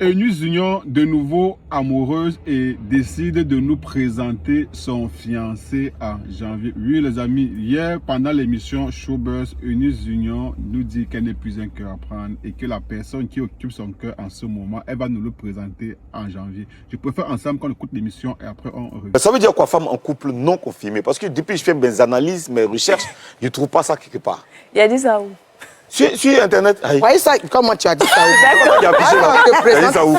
Eunice Union, de nouveau amoureuse et décide de nous présenter son fiancé en janvier. Oui, les amis, hier, pendant l'émission Showbuzz, Eunice Union nous dit qu'elle n'est plus un cœur à prendre et que la personne qui occupe son cœur en ce moment, elle va nous le présenter en janvier. Je préfère ensemble qu'on écoute l'émission et après on revient. Ça veut dire quoi, femme en couple non confirmé? Parce que depuis que je fais mes analyses, mes recherches, je ne trouve pas ça quelque part. Il a dit ça où? Sur Internet. Ouais, ça, comment tu as dit ça? Tu as dit ça où?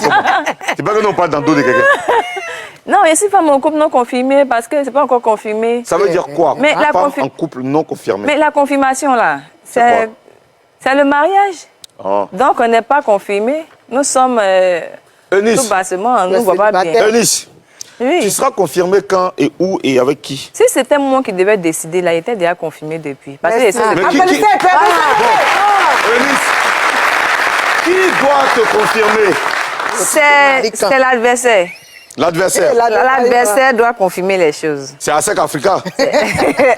C'est pas que nous parle dans dos de quelqu'un. Non, je suis femme en couple non confirmé parce que c'est pas encore confirmé. Ça veut dire quoi? Mais la femme en couple non confirmé. Mais la confirmation là, c'est le mariage. Oh. Donc on n'est pas confirmé. Nous sommes tout bassement, on ne nous voit pas bien. Eunice, oui. Tu seras confirmé quand et où et avec qui? Si c'était moi qui devais décider, là, il était déjà confirmé depuis. Parce que Eunice, qui doit te confirmer? C'est l'adversaire. L'adversaire? L'adversaire doit confirmer les choses. C'est ASEC Africa?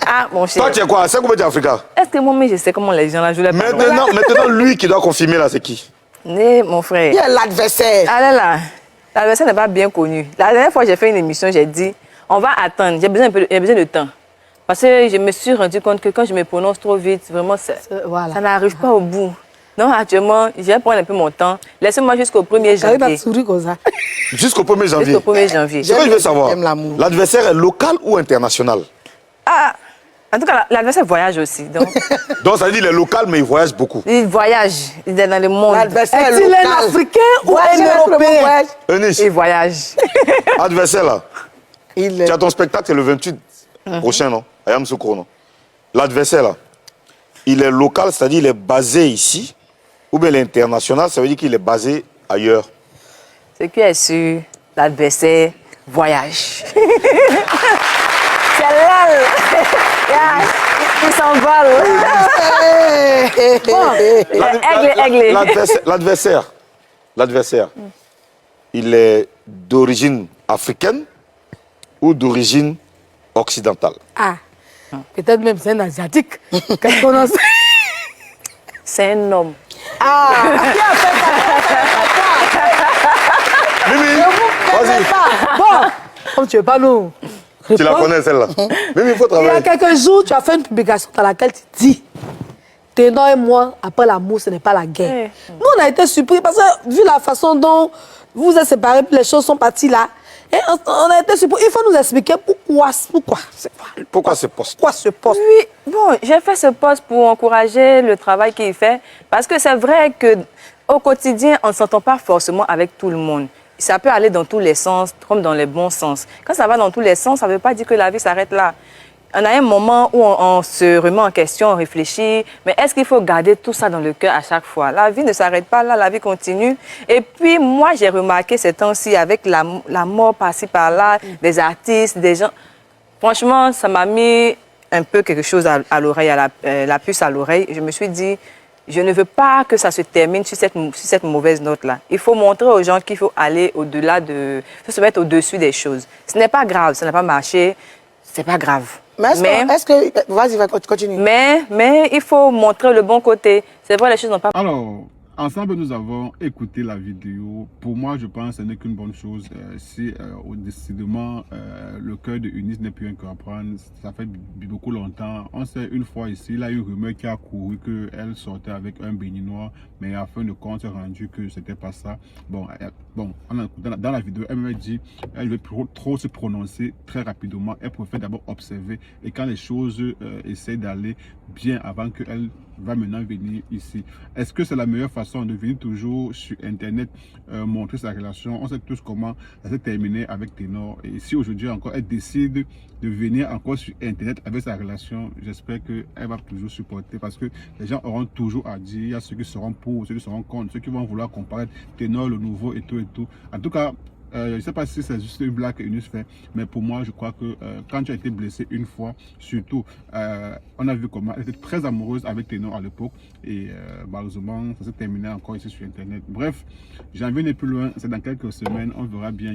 Ah, mon cher. Toi, tu es quoi? ASEC ou bien Africa? Est-ce que moi, je sais comment les gens là jouent la Maintenant, lui qui doit confirmer là, c'est qui? Mon frère. Il y a l'adversaire. Allez là. L'adversaire n'est pas bien connu. La dernière fois, j'ai fait une émission, j'ai dit, on va attendre. J'ai besoin de temps. Parce que je me suis rendu compte que quand je me prononce trop vite, vraiment, ça n'arrive pas au bout. Donc, actuellement, je vais prendre un peu mon temps. Laissez-moi jusqu'au 1er janvier. Jusqu'au 1er janvier? Jusqu'au 1er janvier. C'est ce que je veux savoir. L'adversaire est local ou international? Ah, en tout cas, l'adversaire voyage aussi. Donc, ça veut dire qu'il est local, mais il voyage beaucoup. Il voyage, il est dans le monde. L'adversaire est local. Est-il un Africain ou un Européen? Eunice. Il voyage. Adversaire là. Tu as ton spectacle, c'est le 28 prochain, non? À Yamoussoukro, non? L'adversaire là, il est local, c'est-à-dire il est basé ici, ou bien il est international, ça veut dire qu'il est basé ailleurs. Ce qui est sûr, l'adversaire voyage. C'est là, il s'envole. L'adversaire, il est d'origine africaine ou d'origine occidentale? Ah, peut-être même c'est un asiatique. C'est un homme. Ah, Mimi, vas-y. Bon, comme tu veux pas nous. Tu la connais celle-là? Mimi, il faut travailler. Il y a quelques jours, tu as fait une publication dans laquelle tu dis Ténor et moi, après l'amour, ce n'est pas la guerre. Nous, on a été surpris parce que, vu la façon dont vous êtes séparés, puis les choses sont parties là, et on a été surpris. Il faut nous expliquer pourquoi ce poste. Pourquoi ce poste? Oui, bon, j'ai fait ce poste pour encourager le travail qu'il fait. Parce que c'est vrai qu'au quotidien, on ne s'entend pas forcément avec tout le monde. Ça peut aller dans tous les sens, comme dans les bons sens. Quand ça va dans tous les sens, ça ne veut pas dire que la vie s'arrête là. On a un moment où on se remet en question, on réfléchit, mais est-ce qu'il faut garder tout ça dans le cœur à chaque fois? La vie ne s'arrête pas là, la vie continue. Et puis, moi, j'ai remarqué ces temps-ci, avec la mort par-ci, par-là, des artistes, des gens... Franchement, ça m'a mis un peu quelque chose à l'oreille, la puce à l'oreille. Je me suis dit, je ne veux pas que ça se termine sur cette mauvaise note-là. Il faut montrer aux gens qu'il faut aller au-delà de... Il faut se mettre au-dessus des choses. Ce n'est pas grave, ça n'a pas marché, c'est pas grave. Mais est-ce que... Vas-y, continue. Mais il faut montrer le bon côté. C'est vrai, les choses n'ont pas... Alors, ensemble, nous avons écouté la vidéo. Pour moi, je pense que ce n'est qu'une bonne chose. Si, décidément, le cœur de Eunice n'est plus un cœur à prendre, ça fait beaucoup longtemps. On sait, une fois ici, il y a eu une rumeur qui a couru qu'elle sortait avec un béninois, mais à la fin de compte, c'est rendu que c'était pas ça. Bon, dans la vidéo, elle m'a dit qu'elle veut trop se prononcer très rapidement. Elle préfère d'abord observer. Et quand les choses essaient d'aller bien avant qu'elle va maintenant venir ici. Est-ce que c'est la meilleure façon de venir toujours sur Internet montrer sa relation? On sait tous comment ça s'est terminé avec Ténor. Et si aujourd'hui encore elle décide de venir encore sur Internet avec sa relation, j'espère qu'elle va toujours supporter parce que les gens auront toujours à dire. Il y a ceux qui seront pour, ceux qui seront contre, ceux qui vont vouloir comparer Ténor, le nouveau et tout et tout. En tout cas, je ne sais pas si c'est juste une blague que Eunice fait, mais pour moi, je crois que quand tu as été blessé une fois, surtout, on a vu comment elle était très amoureuse avec Ténor à l'époque. Et malheureusement, ça s'est terminé encore ici sur Internet. Bref, j'ai envie d'aller plus loin. C'est dans quelques semaines, on verra bien.